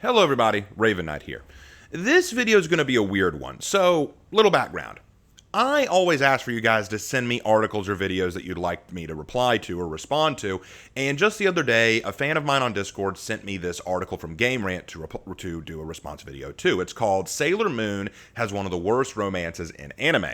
Hello everybody, Raven Knight here. This video is going to be a weird one, so little background. I always ask for you guys to send me articles or videos that you'd like me to reply to or respond to, and just the other day, a fan of mine on Discord sent me this article from Game Rant to do a response video to. It's called Sailor Moon Has One of the Worst Romances in Anime.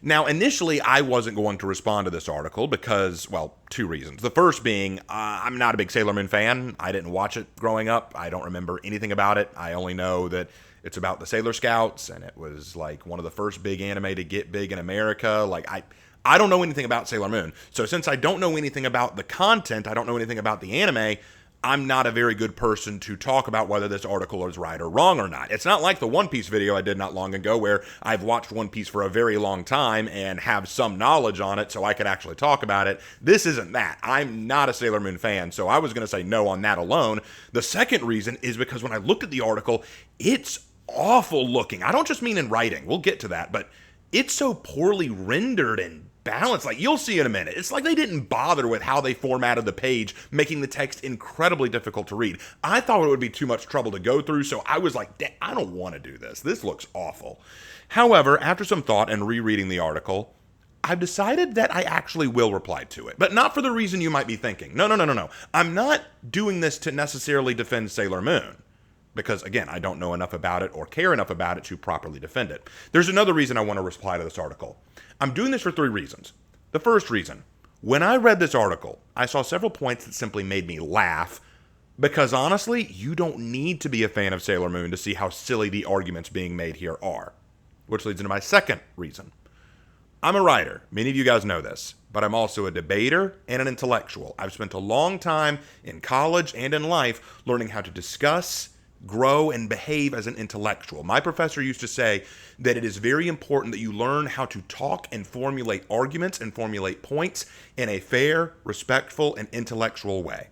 Now, initially, I wasn't going to respond to this article because, well, two reasons. The first being, I'm not a big Sailor Moon fan. I didn't watch it growing up. I don't remember anything about it. I only know that it's about the Sailor Scouts, and it was, like, one of the first big anime to get big in America. Like, I don't know anything about Sailor Moon. So since I don't know anything about the content, I don't know anything about the anime, I'm not a very good person to talk about whether this article is right or wrong or not. It's not like the One Piece video I did not long ago where I've watched One Piece for a very long time and have some knowledge on it so I could actually talk about it. This isn't that. I'm not a Sailor Moon fan, so I was going to say no on that alone. The second reason is because when I looked at the article, it's awful looking. I don't just mean in writing. We'll get to that, but it's so poorly rendered and balance. Like, you'll see in a minute. It's like they didn't bother with how they formatted the page, making the text incredibly difficult to read. I thought it would be too much trouble to go through, so I was like, I don't want to do this. This looks awful. However, after some thought and rereading the article, I've decided that I actually will reply to it, but not for the reason you might be thinking. No. I'm not doing this to necessarily defend Sailor Moon, because, again, I don't know enough about it or care enough about it to properly defend it. There's another reason I want to reply to this article. I'm doing this for three reasons. The first reason, when I read this article, I saw several points that simply made me laugh, because honestly, you don't need to be a fan of Sailor Moon to see how silly the arguments being made here are. Which leads into my second reason. I'm a writer. Many of you guys know this, but I'm also a debater and an intellectual. I've spent a long time in college and in life learning how to discuss, grow, and behave as an intellectual. My professor used to say that it is very important that you learn how to talk and formulate arguments and formulate points in a fair, respectful, and intellectual way.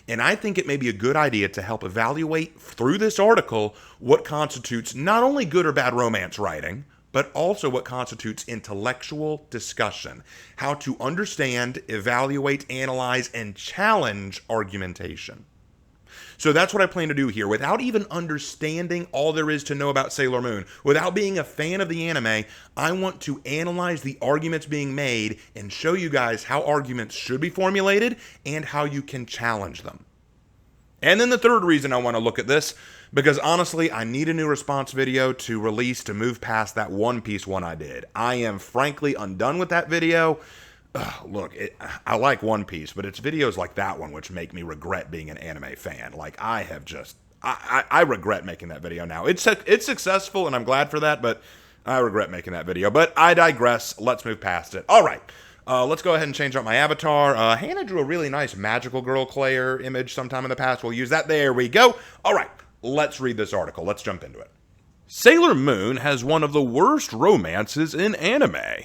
And I think it may be a good idea to help evaluate through this article what constitutes not only good or bad romance writing, but also what constitutes intellectual discussion. How to understand, evaluate, analyze, and challenge argumentation. So that's what I plan to do here. Without even understanding all there is to know about Sailor Moon, without being a fan of the anime, I want to analyze the arguments being made and show you guys how arguments should be formulated and how you can challenge them. And then the third reason I want to look at this, because honestly, I need a new response video to release to move past that One Piece one I did. I am frankly undone with that video. Look, I like One Piece, but it's videos like that one which make me regret being an anime fan. Like, I regret making that video now. It's successful, and I'm glad for that, but I regret making that video. But I digress. Let's move past it. All right, let's go ahead and change up my avatar. Hannah drew a really nice magical girl Claire image sometime in the past. We'll use that. There we go. All right, let's read this article. Let's jump into it. Sailor Moon has one of the worst romances in anime.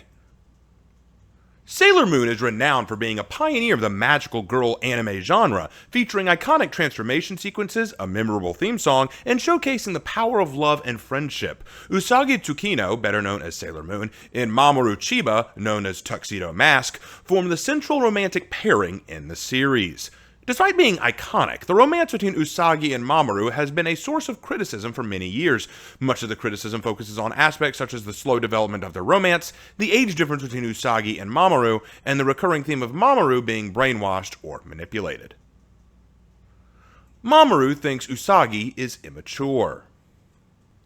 Sailor Moon is renowned for being a pioneer of the magical girl anime genre, featuring iconic transformation sequences, a memorable theme song, and showcasing the power of love and friendship. Usagi Tsukino, better known as Sailor Moon, and Mamoru Chiba, known as Tuxedo Mask, form the central romantic pairing in the series. Despite being iconic, the romance between Usagi and Mamoru has been a source of criticism for many years. Much of the criticism focuses on aspects such as the slow development of their romance, the age difference between Usagi and Mamoru, and the recurring theme of Mamoru being brainwashed or manipulated. Mamoru thinks Usagi is immature.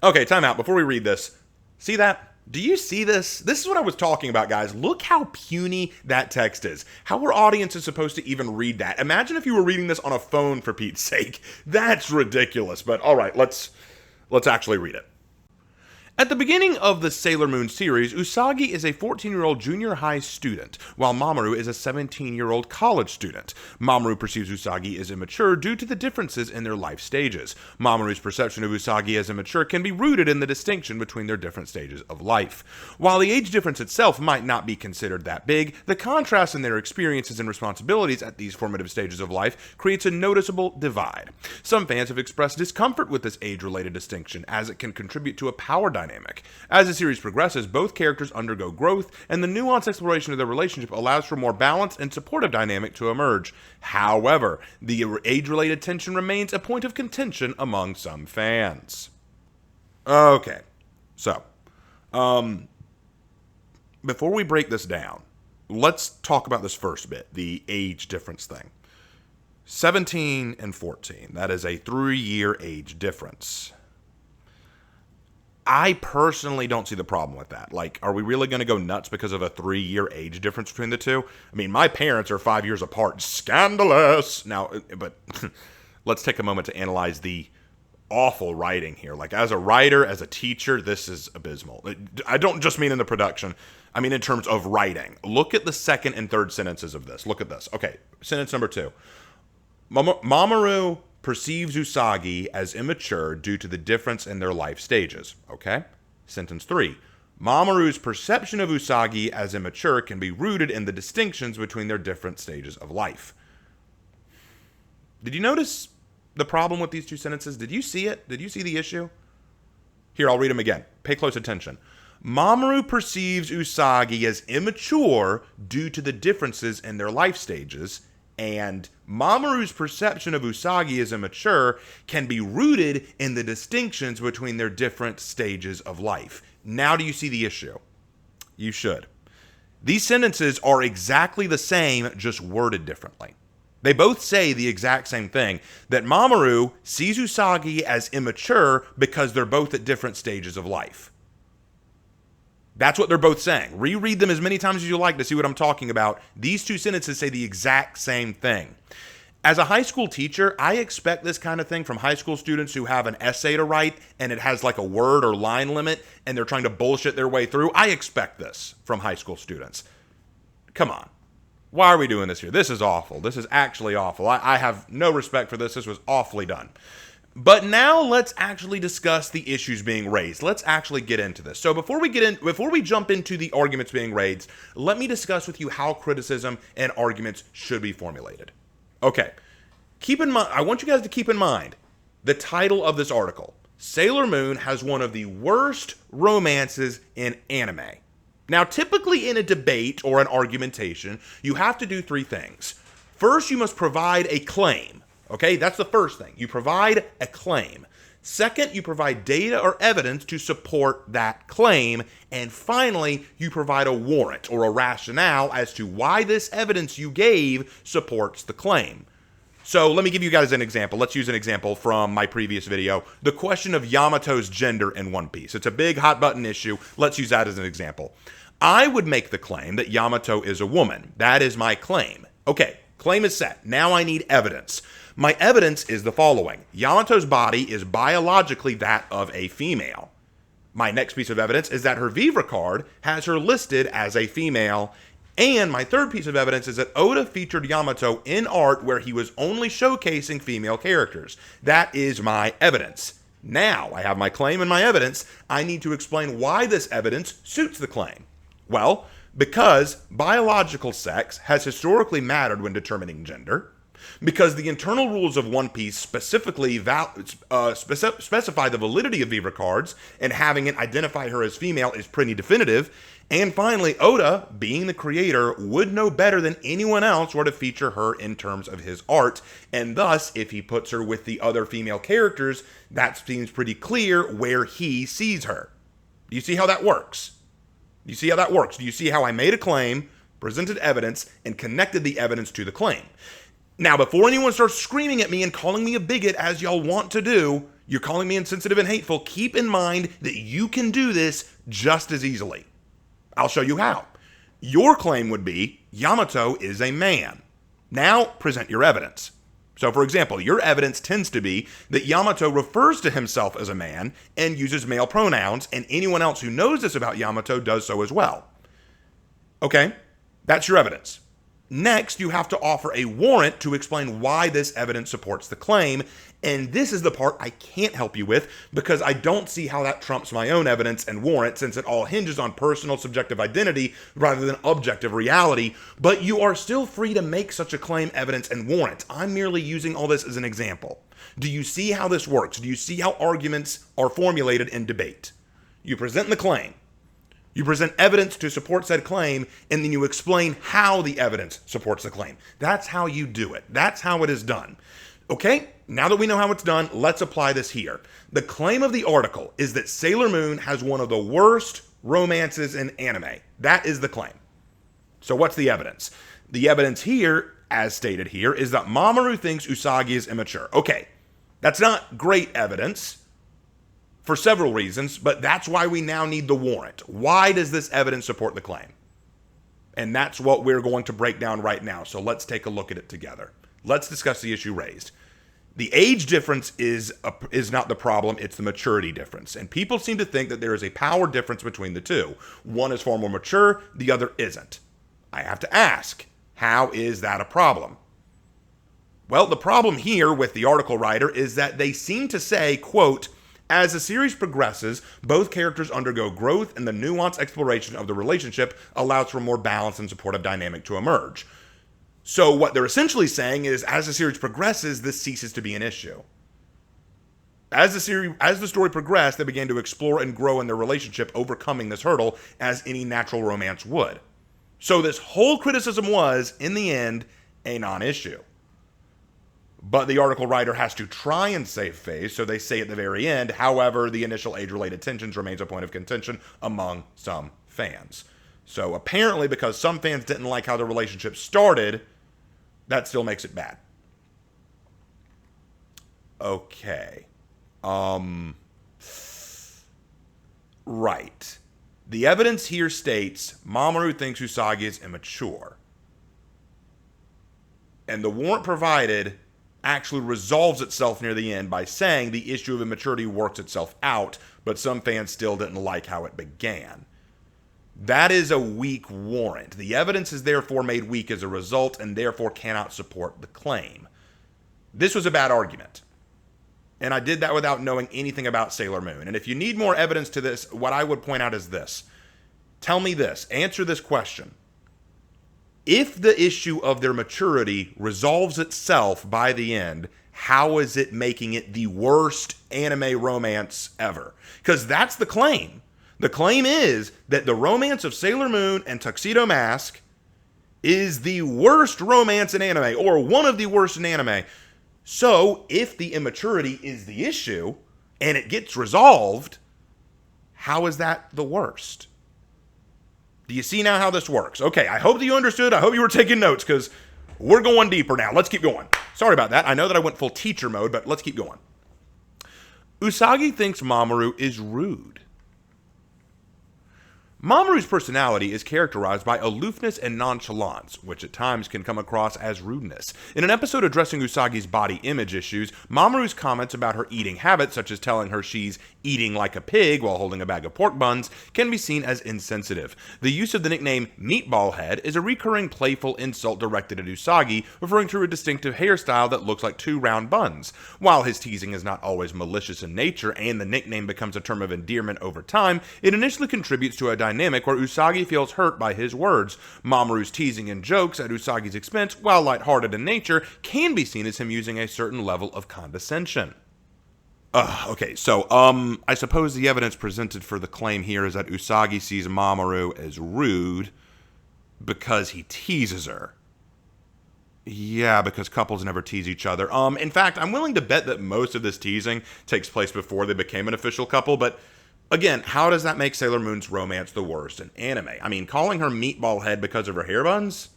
Okay, time out. Before we read this, see that? Do you see this? This is what I was talking about, guys. Look how puny that text is. How are audiences supposed to even read that? Imagine if you were reading this on a phone, for Pete's sake. That's ridiculous. But all right, let's actually read it. At the beginning of the Sailor Moon series, Usagi is a 14-year-old junior high student, while Mamoru is a 17-year-old college student. Mamoru perceives Usagi as immature due to the differences in their life stages. Mamoru's perception of Usagi as immature can be rooted in the distinction between their different stages of life. While the age difference itself might not be considered that big, the contrast in their experiences and responsibilities at these formative stages of life creates a noticeable divide. Some fans have expressed discomfort with this age-related distinction, as it can contribute to a power dynamic dynamic. As the series progresses, both characters undergo growth, and the nuanced exploration of their relationship allows for more balanced and supportive dynamic to emerge. However, the age-related tension remains a point of contention among some fans. Okay, so, before we break this down, let's talk about this first bit, the age difference thing. 17 and 14, that is a 3-year age difference. I personally don't see the problem with that. Like, are we really going to go nuts because of a 3-year age difference between the two? I mean, my parents are 5 years apart. Scandalous! Now, but let's take a moment to analyze the awful writing here. Like, as a writer, as a teacher, this is abysmal. I don't just mean in the production. I mean in terms of writing. Look at the second and third sentences of this. Look at this. Okay, sentence number 2. Mamoru perceives Usagi as immature due to the difference in their life stages. Okay? Sentence 3. Mamoru's perception of Usagi as immature can be rooted in the distinctions between their different stages of life. Did you notice the problem with these two sentences? Did you see it? Did you see the issue? Here, I'll read them again. Pay close attention. Mamoru perceives Usagi as immature due to the differences in their life stages, and Mamoru's perception of Usagi as immature can be rooted in the distinctions between their different stages of life. Now do you see the issue? You should. These sentences are exactly the same, just worded differently. They both say the exact same thing, that Mamoru sees Usagi as immature because they're both at different stages of life. That's what they're both saying. Reread them as many times as you like to see what I'm talking about. These two sentences say the exact same thing. As a high school teacher, I expect this kind of thing from high school students who have an essay to write and it has like a word or line limit and they're trying to bullshit their way through. I expect this from high school students. Come on. Why are we doing this here? This is awful. This is actually awful. I have no respect for this. This was awfully done. But now let's actually discuss the issues being raised. Let's actually get into this. So before we jump into the arguments being raised, let me discuss with you how criticism and arguments should be formulated. Okay. Keep in mind, I want you guys to keep in mind the title of this article. Sailor Moon has one of the worst romances in anime. Now, typically in a debate or an argumentation, you have to do 3 things. First, you must provide a claim. Okay, that's the first thing. You provide a claim. Second, you provide data or evidence to support that claim. And finally, you provide a warrant or a rationale as to why this evidence you gave supports the claim. So let me give you guys an example. Let's use an example from my previous video. The question of Yamato's gender in One Piece. It's a big hot button issue. Let's use that as an example. I would make the claim that Yamato is a woman. That is my claim. Okay, claim is set. Now I need evidence. My evidence is the following. Yamato's body is biologically that of a female. My next piece of evidence is that her Vivre card has her listed as a female. And my third piece of evidence is that Oda featured Yamato in art where he was only showcasing female characters. That is my evidence. Now I have my claim and my evidence. I need to explain why this evidence suits the claim. Well, because biological sex has historically mattered when determining gender. Because the internal rules of One Piece specifically specify the validity of Vivre cards, and having it identify her as female is pretty definitive. And finally, Oda, being the creator, would know better than anyone else where to feature her in terms of his art, and thus, if he puts her with the other female characters, that seems pretty clear where he sees her. Do you see how that works? Do you see how that works? Do you see how I made a claim, presented evidence, and connected the evidence to the claim? Now, before anyone starts screaming at me and calling me a bigot, as y'all want to do, you're calling me insensitive and hateful, keep in mind that you can do this just as easily. I'll show you how. Your claim would be, Yamato is a man. Now, present your evidence. So, for example, your evidence tends to be that Yamato refers to himself as a man and uses male pronouns, and anyone else who knows this about Yamato does so as well. Okay, that's your evidence. Next, you have to offer a warrant to explain why this evidence supports the claim, and this is the part I can't help you with because I don't see how that trumps my own evidence and warrant since it all hinges on personal subjective identity rather than objective reality, but you are still free to make such a claim, evidence, and warrant. I'm merely using all this as an example. Do you see how this works? Do you see how arguments are formulated in debate? You present the claim. You present evidence to support said claim, and then you explain how the evidence supports the claim. That's how you do it. That's how it is done. Okay, now that we know how it's done, let's apply this here. The claim of the article is that Sailor Moon has one of the worst romances in anime. That is the claim. So what's the evidence? The evidence here, as stated here, is that Mamoru thinks Usagi is immature. Okay, that's not great evidence for several reasons, but that's why we now need the warrant. Why does this evidence support the claim? And that's what we're going to break down right now. So let's take a look at it together. Let's discuss the issue raised. The age difference is not the problem, it's the maturity difference. And people seem to think that there is a power difference between the two. One is far more mature, the other isn't. I have to ask, how is that a problem? Well, the problem here with the article writer is that they seem to say, quote, as the series progresses, both characters undergo growth and the nuanced exploration of the relationship allows for a more balanced and supportive dynamic to emerge. So what they're essentially saying is, as the series progresses, this ceases to be an issue. As the story progressed, they began to explore and grow in their relationship, overcoming this hurdle as any natural romance would. So this whole criticism was, in the end, a non-issue. But the article writer has to try and save face, so they say at the very end, however, the initial age-related tensions remains a point of contention among some fans. So apparently, because some fans didn't like how the relationship started, that still makes it bad. Okay. Right. The evidence here states Mamoru thinks Usagi is immature. And the warrant provided actually resolves itself near the end by saying the issue of immaturity works itself out, but some fans still didn't like how it began. That is a weak warrant. The evidence is therefore made weak as a result and therefore cannot support the claim. This was a bad argument. And I did that without knowing anything about Sailor Moon. And if you need more evidence to this, what I would point out is this. Tell me this. Answer this question. If the issue of their maturity resolves itself by the end, how is it making it the worst anime romance ever? Because that's the claim. The claim is that the romance of Sailor Moon and Tuxedo Mask is the worst romance in anime, or one of the worst in anime. So, if the immaturity is the issue, and it gets resolved, how is that the worst? Do you see now how this works? Okay, I hope that you understood. I hope you were taking notes, because we're going deeper now. Let's keep going. Sorry about that. I know that I went full teacher mode, but let's keep going. Usagi thinks Mamoru is rude. Mamoru's personality is characterized by aloofness and nonchalance, which at times can come across as rudeness. In an episode addressing Usagi's body image issues, Mamoru's comments about her eating habits, such as telling her she's eating like a pig while holding a bag of pork buns, can be seen as insensitive. The use of the nickname Meatball Head is a recurring playful insult directed at Usagi, referring to her distinctive hairstyle that looks like two round buns. While his teasing is not always malicious in nature and the nickname becomes a term of endearment over time, it initially contributes to a dynamic where Usagi feels hurt by his words. Mamoru's teasing and jokes at Usagi's expense, while lighthearted in nature, can be seen as him using a certain level of condescension. Okay, so, I suppose the evidence presented for the claim here is that Usagi sees Mamoru as rude because he teases her. Yeah, because couples never tease each other. In fact, I'm willing to bet that most of this teasing takes place before they became an official couple, but again, how does that make Sailor Moon's romance the worst in anime? I mean, calling her Meatball Head because of her hair buns?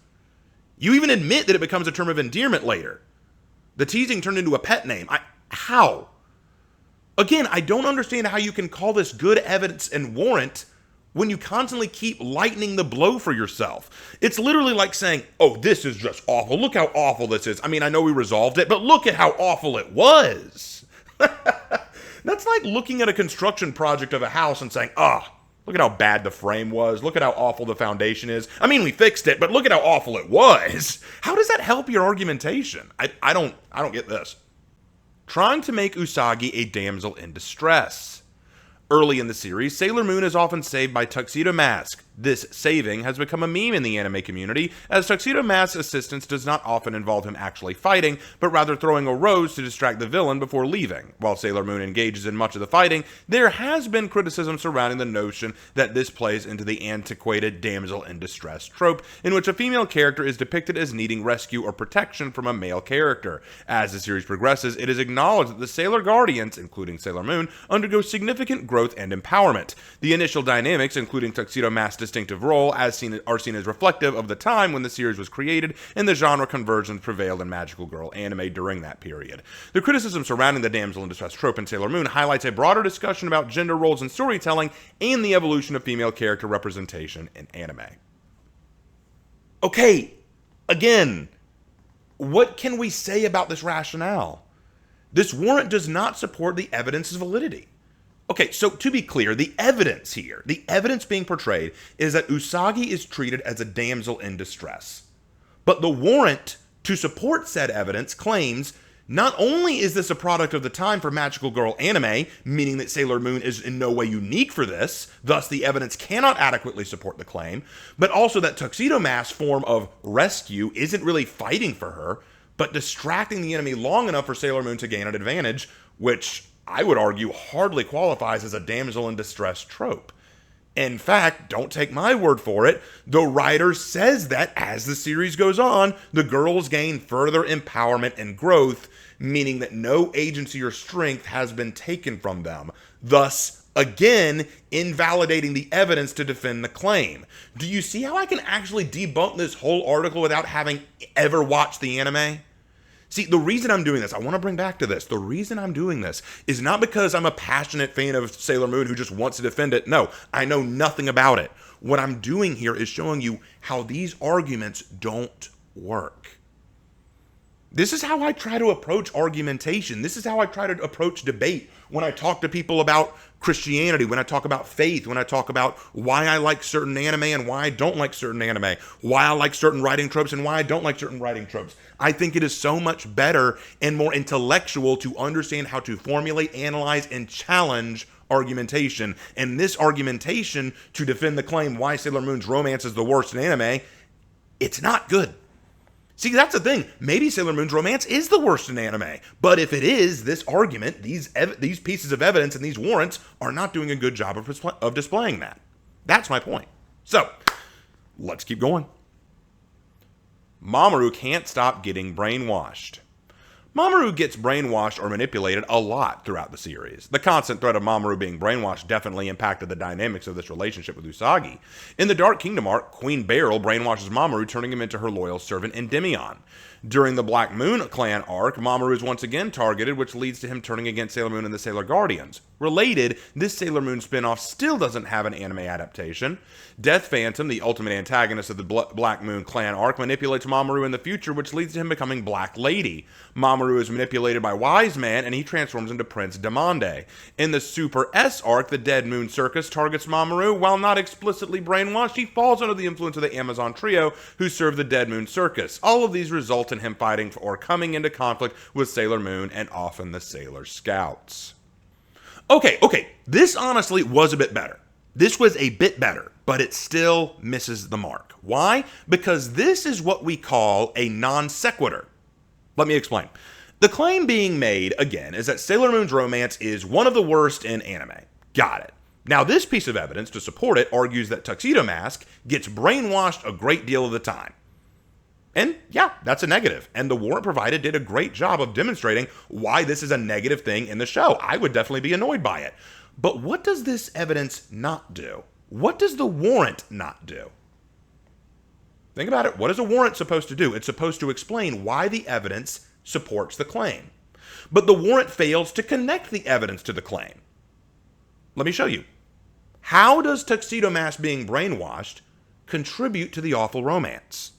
You even admit that it becomes a term of endearment later. The teasing turned into a pet name. How? Again, I don't understand how you can call this good evidence and warrant when you constantly keep lightening the blow for yourself. It's literally like saying, oh, this is just awful. Look how awful this is. I mean, I know we resolved it, but look at how awful it was. That's like looking at a construction project of a house and saying, look at how bad the frame was. Look at how awful the foundation is. I mean, we fixed it, but look at how awful it was. How does that help your argumentation? I don't get this. Trying to make Usagi a damsel in distress. Early in the series, Sailor Moon is often saved by Tuxedo Mask, This saving has become a meme in the anime community, as Tuxedo Mask's assistance does not often involve him actually fighting, but rather throwing a rose to distract the villain before leaving. While Sailor Moon engages in much of the fighting, there has been criticism surrounding the notion that this plays into the antiquated damsel in distress trope, in which a female character is depicted as needing rescue or protection from a male character. As the series progresses, it is acknowledged that the Sailor Guardians, including Sailor Moon, undergo significant growth and empowerment. The initial dynamics, including Tuxedo Mask's distinctive role, are seen as reflective of the time when the series was created, and the genre conversions prevailed in magical girl anime during that period. The criticism surrounding the damsel in distress trope in Sailor Moon highlights a broader discussion about gender roles in storytelling and the evolution of female character representation in anime. Okay, again, what can we say about this rationale? This warrant does not support the evidence's validity. Okay, so to be clear, the evidence here, the evidence being portrayed is that Usagi is treated as a damsel in distress. But the warrant to support said evidence claims not only is this a product of the time for magical girl anime, meaning that Sailor Moon is in no way unique for this, thus the evidence cannot adequately support the claim, but also that Tuxedo Mask's form of rescue isn't really fighting for her, but distracting the enemy long enough for Sailor Moon to gain an advantage, which I would argue hardly qualifies as a damsel in distress trope. In fact, don't take my word for it, the writer says that as the series goes on, the girls gain further empowerment and growth, meaning that no agency or strength has been taken from them, thus, again, invalidating the evidence to defend the claim. Do you see how I can actually debunk this whole article without having ever watched the anime? See, the reason I'm doing this, I want to bring back to this, the reason I'm doing this is not because I'm a passionate fan of Sailor Moon who just wants to defend it. No, I know nothing about it. What I'm doing here is showing you how these arguments don't work. This is how I try to approach argumentation. This is how I try to approach debate when I talk to people about Christianity, when I talk about faith, when I talk about why I like certain anime and why I don't like certain anime, why I like certain writing tropes and why I don't like certain writing tropes. I think it is so much better and more intellectual to understand how to formulate, analyze, and challenge argumentation. And this argumentation to defend the claim why Sailor Moon's romance is the worst in anime, it's not good. See, that's the thing. Maybe Sailor Moon's romance is the worst in anime. But if it is, this argument, these pieces of evidence and these warrants are not doing a good job of displaying that. That's my point. So, let's keep going. Mamoru can't stop getting brainwashed. Mamoru gets brainwashed or manipulated a lot throughout the series. The constant threat of Mamoru being brainwashed definitely impacted the dynamics of this relationship with Usagi. In the Dark Kingdom arc, Queen Beryl brainwashes Mamoru, turning him into her loyal servant Endymion. During the Black Moon clan arc, Mamoru is once again targeted, which leads to him turning against Sailor Moon and the Sailor Guardians. Related, this Sailor Moon spinoff still doesn't have an anime adaptation. Death Phantom, the ultimate antagonist of the Black Moon clan arc, manipulates Mamoru in the future, which leads to him becoming Black Lady. Mamoru is manipulated by Wise Man, and he transforms into Prince Demande. In the Super S arc, the Dead Moon Circus targets Mamoru. While not explicitly brainwashed, he falls under the influence of the Amazon Trio, who serve the Dead Moon Circus. All of these result in him fighting or coming into conflict with Sailor Moon and often the Sailor Scouts. Okay, this honestly was a bit better. This was a bit better, but it still misses the mark. Why? Because this is what we call a non sequitur. Let me explain. The claim being made, again, is that Sailor Moon's romance is one of the worst in anime. Got it. Now, this piece of evidence to support it argues that Tuxedo Mask gets brainwashed a great deal of the time. And yeah, that's a negative. And the warrant provided did a great job of demonstrating why this is a negative thing in the show. I would definitely be annoyed by it. But what does this evidence not do? What does the warrant not do? Think about it. What is a warrant supposed to do? It's supposed to explain why the evidence supports the claim. But the warrant fails to connect the evidence to the claim. Let me show you. How does Tuxedo Mask being brainwashed contribute to the awful romance?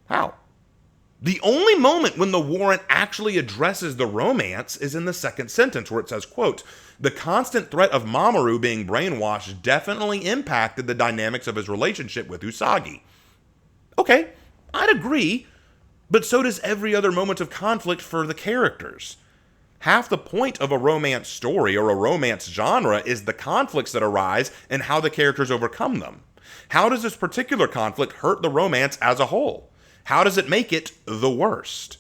How? The only moment when the warrant actually addresses the romance is in the second sentence, where it says, quote, "The constant threat of Mamoru being brainwashed definitely impacted the dynamics of his relationship with Usagi." Okay, I'd agree, but so does every other moment of conflict for the characters. Half the point of a romance story or a romance genre is the conflicts that arise and how the characters overcome them. How does this particular conflict hurt the romance as a whole? How does it make it the worst?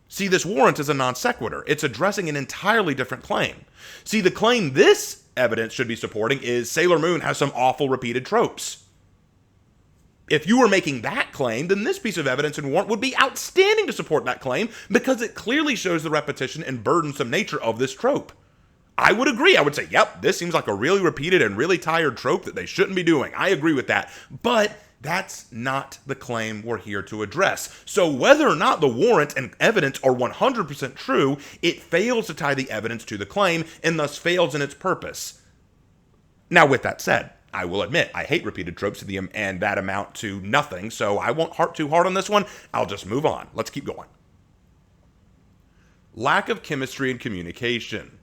See, this warrant is a non sequitur. It's addressing an entirely different claim. See, the claim this evidence should be supporting is Sailor Moon has some awful repeated tropes. If you were making that claim, then this piece of evidence and warrant would be outstanding to support that claim because it clearly shows the repetition and burdensome nature of this trope. I would agree. I would say, yep, this seems like a really repeated and really tired trope that they shouldn't be doing. I agree with that. But that's not the claim we're here to address. So whether or not the warrant and evidence are 100% true, it fails to tie the evidence to the claim and thus fails in its purpose. Now, with that said, I will admit, I hate repeated tropes and that amount to nothing, so I won't harp too hard on this one. I'll just move on. Let's keep going. Lack of chemistry and communication.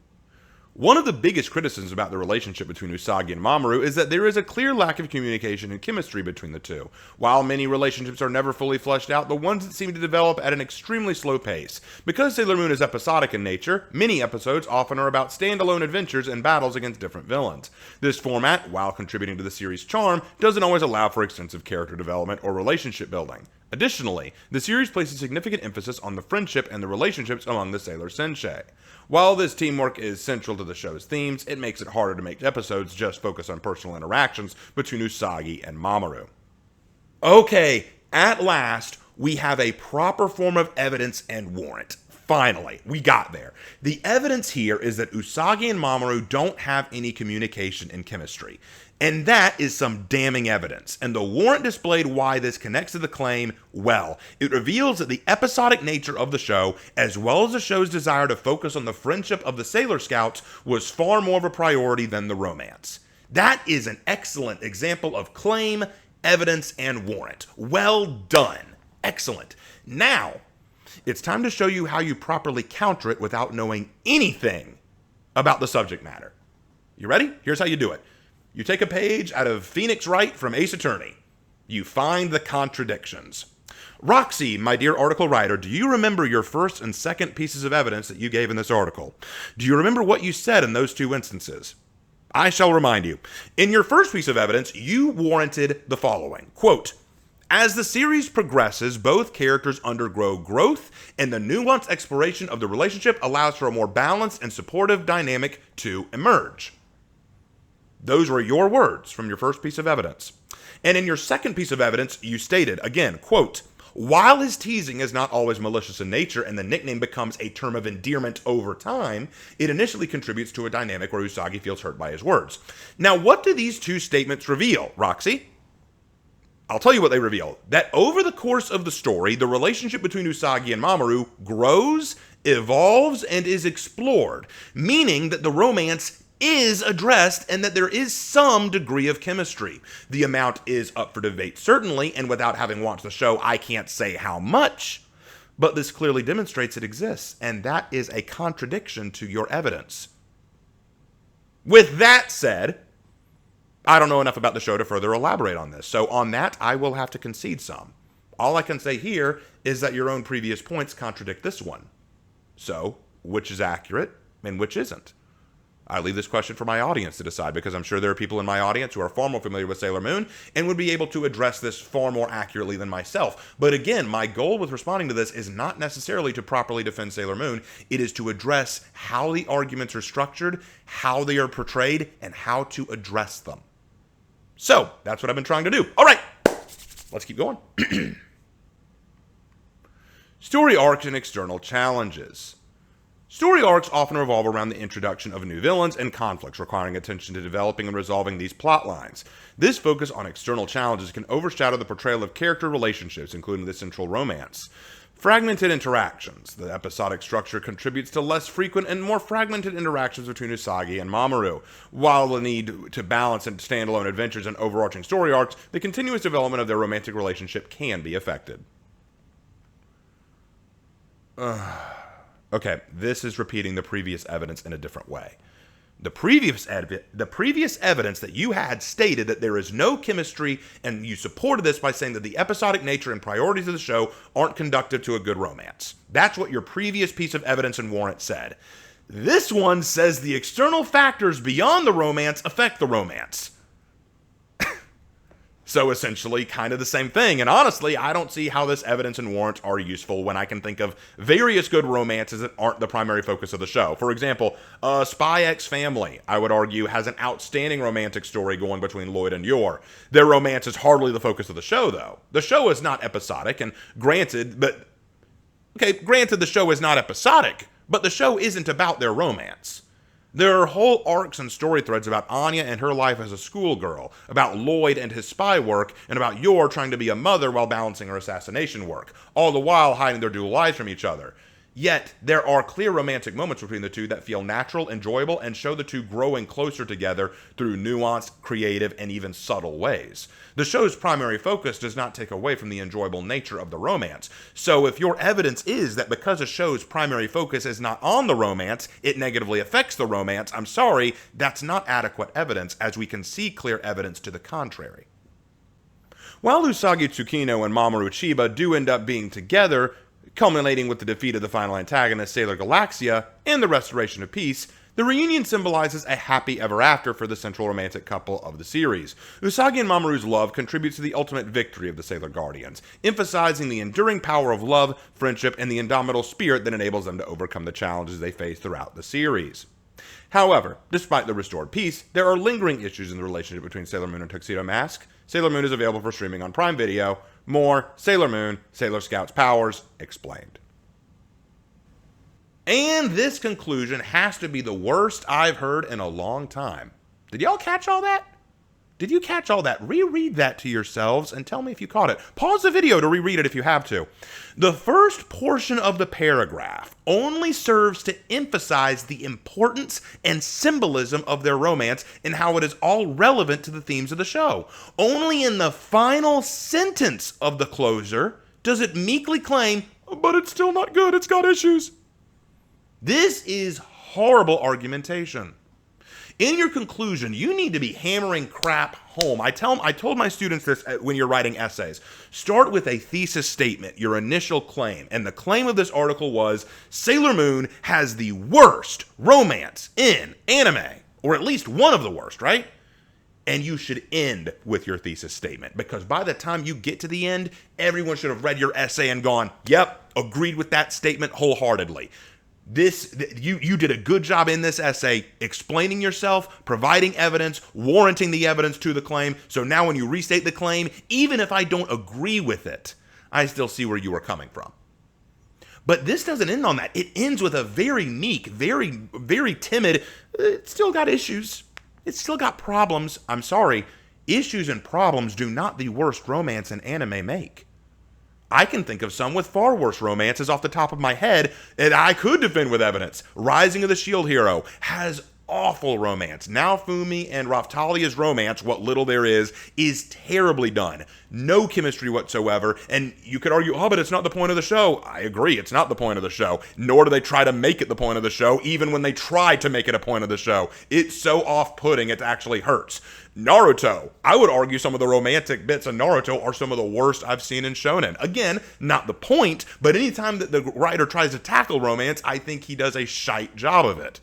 One of the biggest criticisms about the relationship between Usagi and Mamoru is that there is a clear lack of communication and chemistry between the two. While many relationships are never fully fleshed out, the ones that seem to develop at an extremely slow pace. Because Sailor Moon is episodic in nature, many episodes often are about standalone adventures and battles against different villains. This format, while contributing to the series' charm, doesn't always allow for extensive character development or relationship building. Additionally, the series places significant emphasis on the friendship and the relationships among the Sailor Sensei. While this teamwork is central to the show's themes, it makes it harder to make episodes just focus on personal interactions between Usagi and Mamoru. Okay, at last, we have a proper form of evidence and warrant. Finally, we got there. The evidence here is that Usagi and Mamoru don't have any communication and chemistry. And that is some damning evidence. And the warrant displayed why this connects to the claim well. It reveals that the episodic nature of the show, as well as the show's desire to focus on the friendship of the Sailor Scouts, was far more of a priority than the romance. That is an excellent example of claim, evidence, and warrant. Well done. Excellent. Now, it's time to show you how you properly counter it without knowing anything about the subject matter. You ready? Here's how you do it. You take a page out of Phoenix Wright from Ace Attorney. You find the contradictions. Roxy, my dear article writer, do you remember your first and second pieces of evidence that you gave in this article? Do you remember what you said in those two instances? I shall remind you. In your first piece of evidence, you warranted the following. Quote, as the series progresses, both characters undergo growth, and the nuanced exploration of the relationship allows for a more balanced and supportive dynamic to emerge. Those were your words from your first piece of evidence. And in your second piece of evidence, you stated, again, quote, while his teasing is not always malicious in nature and the nickname becomes a term of endearment over time, it initially contributes to a dynamic where Usagi feels hurt by his words. Now, what do these two statements reveal, Roxy? I'll tell you what they reveal. That over the course of the story, the relationship between Usagi and Mamoru grows, evolves, and is explored, meaning that the romance is addressed and that there is some degree of chemistry. The amount is up for debate, certainly, and without having watched the show, I can't say how much, but this clearly demonstrates it exists, and that is a contradiction to your evidence. With that said, I don't know enough about the show to further elaborate on this, so on that, I will have to concede some. All I can say here is that your own previous points contradict this one. So, which is accurate and which isn't? I leave this question for my audience to decide because I'm sure there are people in my audience who are far more familiar with Sailor Moon and would be able to address this far more accurately than myself. But again, my goal with responding to this is not necessarily to properly defend Sailor Moon. It is to address how the arguments are structured, how they are portrayed, and how to address them. So, that's what I've been trying to do. All right, let's keep going. Story arcs and external challenges. Story arcs often revolve around the introduction of new villains and conflicts, requiring attention to developing and resolving these plot lines. This focus on external challenges can overshadow the portrayal of character relationships, including the central romance. Fragmented interactions. The episodic structure contributes to less frequent and more fragmented interactions between Usagi and Mamoru. While the need to balance and standalone adventures and overarching story arcs, the continuous development of their romantic relationship can be affected. Okay, this is repeating the previous evidence in a different way. The previous evidence that you had stated that there is no chemistry, and you supported this by saying that the episodic nature and priorities of the show aren't conducive to a good romance. That's what your previous piece of evidence and warrant said. This one says the external factors beyond the romance affect the romance. So essentially kind of the same thing. And honestly, I don't see how this evidence and warrants are useful when I can think of various good romances that aren't the primary focus of the show. For example, Spy X Family, I would argue, has an outstanding romantic story going between Lloyd and Yor. Their romance is hardly the focus of the show, though. The show is not episodic, and granted the show is not episodic, but the show isn't about their romance. There are whole arcs and story threads about Anya and her life as a schoolgirl, about Lloyd and his spy work, and about Yor trying to be a mother while balancing her assassination work, all the while hiding their dual lives from each other. Yet, there are clear romantic moments between the two that feel natural, enjoyable, and show the two growing closer together through nuanced, creative, and even subtle ways. The show's primary focus does not take away from the enjoyable nature of the romance. So if your evidence is that because a show's primary focus is not on the romance, it negatively affects the romance, I'm sorry, that's not adequate evidence, as we can see clear evidence to the contrary. While Usagi Tsukino and Mamoru Chiba do end up being together, culminating with the defeat of the final antagonist, Sailor Galaxia, and the restoration of peace, the reunion symbolizes a happy ever after for the central romantic couple of the series. Usagi and Mamoru's love contributes to the ultimate victory of the Sailor Guardians, emphasizing the enduring power of love, friendship, and the indomitable spirit that enables them to overcome the challenges they face throughout the series. However, despite the restored peace, there are lingering issues in the relationship between Sailor Moon and Tuxedo Mask. Sailor Moon is available for streaming on Prime Video. More Sailor Moon, Sailor Scout's powers, explained. And this conclusion has to be the worst I've heard in a long time. Did y'all catch all that? Did you catch all that? Reread that to yourselves and tell me if you caught it. Pause the video to reread it if you have to. The first portion of the paragraph only serves to emphasize the importance and symbolism of their romance and how it is all relevant to the themes of the show. Only in the final sentence of the closer does it meekly claim, but it's still not good, it's got issues. This is horrible argumentation. In your conclusion, you need to be hammering crap home. I told my students this when you're writing essays. Start with a thesis statement, your initial claim. And the claim of this article was, Sailor Moon has the worst romance in anime. Or at least one of the worst, right? And you should end with your thesis statement. Because by the time you get to the end, everyone should have read your essay and gone, yep, agreed with that statement wholeheartedly. You did a good job in this essay explaining yourself, providing evidence, warranting the evidence to the claim. So now when you restate the claim, even if I don't agree with it, I still see where you are coming from. But this doesn't end on that. It ends with a very meek, very, very timid, it's still got issues. It's still got problems. I'm sorry. Issues and problems do not the worst romance in anime make. I can think of some with far worse romances off the top of my head that I could defend with evidence. Rising of the Shield Hero has awful romance. Naofumi and Raphtalia's romance, what little there is terribly done. No chemistry whatsoever, and you could argue, oh, but it's not the point of the show. I agree, it's not the point of the show, nor do they try to make it the point of the show, even when they try to make it a point of the show. It's so off-putting, it actually hurts. Naruto, I would argue some of the romantic bits in Naruto are some of the worst I've seen in shonen. Again, not the point, but anytime that the writer tries to tackle romance, I think he does a shite job of it.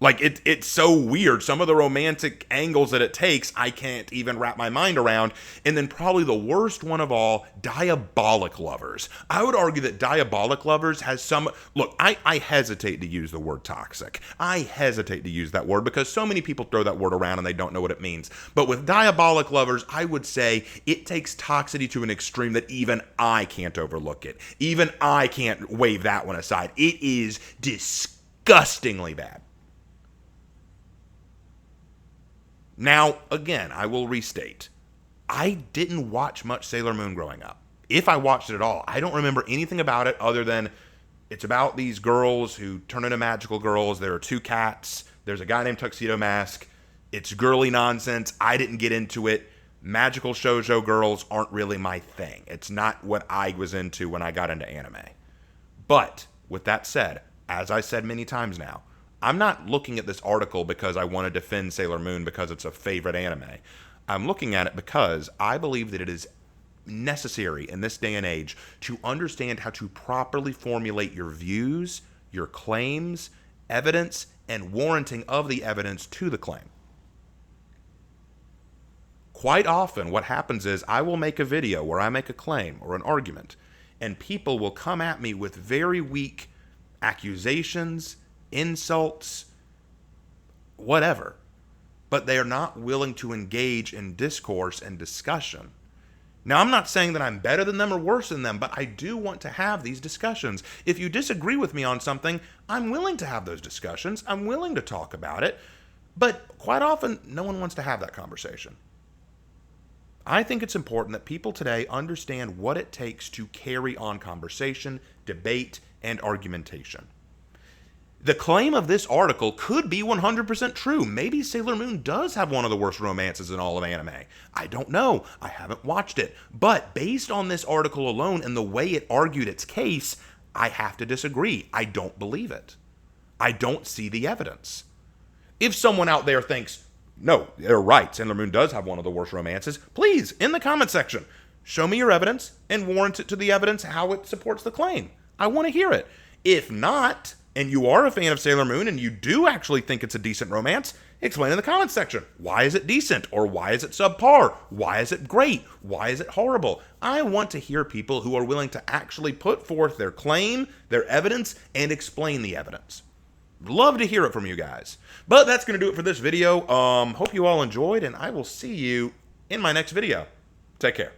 Like, it's so weird. Some of the romantic angles that it takes, I can't even wrap my mind around. And then probably the worst one of all, Diabolic Lovers. I would argue that Diabolic Lovers has some... Look, I hesitate to use the word toxic. I hesitate to use that word because so many people throw that word around and they don't know what it means. But with Diabolic Lovers, I would say it takes toxicity to an extreme that even I can't overlook it. Even I can't wave that one aside. It is disgustingly bad. Now, again, I will restate, I didn't watch much Sailor Moon growing up. If I watched it at all, I don't remember anything about it other than it's about these girls who turn into magical girls. There are two cats. There's a guy named Tuxedo Mask. It's girly nonsense. I didn't get into it. Magical shoujo girls aren't really my thing. It's not what I was into when I got into anime. But, with that said, as I said many times now, I'm not looking at this article because I want to defend Sailor Moon because it's a favorite anime. I'm looking at it because I believe that it is necessary in this day and age to understand how to properly formulate your views, your claims, evidence, and warranting of the evidence to the claim. Quite often, what happens is I will make a video where I make a claim or an argument, and people will come at me with very weak accusations, insults, whatever. But they are not willing to engage in discourse and discussion. Now, I'm not saying that I'm better than them or worse than them, but I do want to have these discussions. If you disagree with me on something, I'm willing to have those discussions. I'm willing to talk about it. But quite often, no one wants to have that conversation. I think it's important that people today understand what it takes to carry on conversation, debate, and argumentation. The claim of this article could be 100% true. Maybe Sailor Moon does have one of the worst romances in all of anime. I don't know. I haven't watched it. But based on this article alone and the way it argued its case, I have to disagree. I don't believe it. I don't see the evidence. If someone out there thinks, no, they're right, Sailor Moon does have one of the worst romances, please, in the comment section, show me your evidence and warrant it to the evidence how it supports the claim. I want to hear it. If not, and you are a fan of Sailor Moon and you do actually think it's a decent romance, explain in the comments section. Why is it decent? Or why is it subpar? Why is it great? Why is it horrible? I want to hear people who are willing to actually put forth their claim, their evidence, and explain the evidence. Love to hear it from you guys. But that's going to do it for this video. Hope you all enjoyed, and I will see you in my next video. Take care.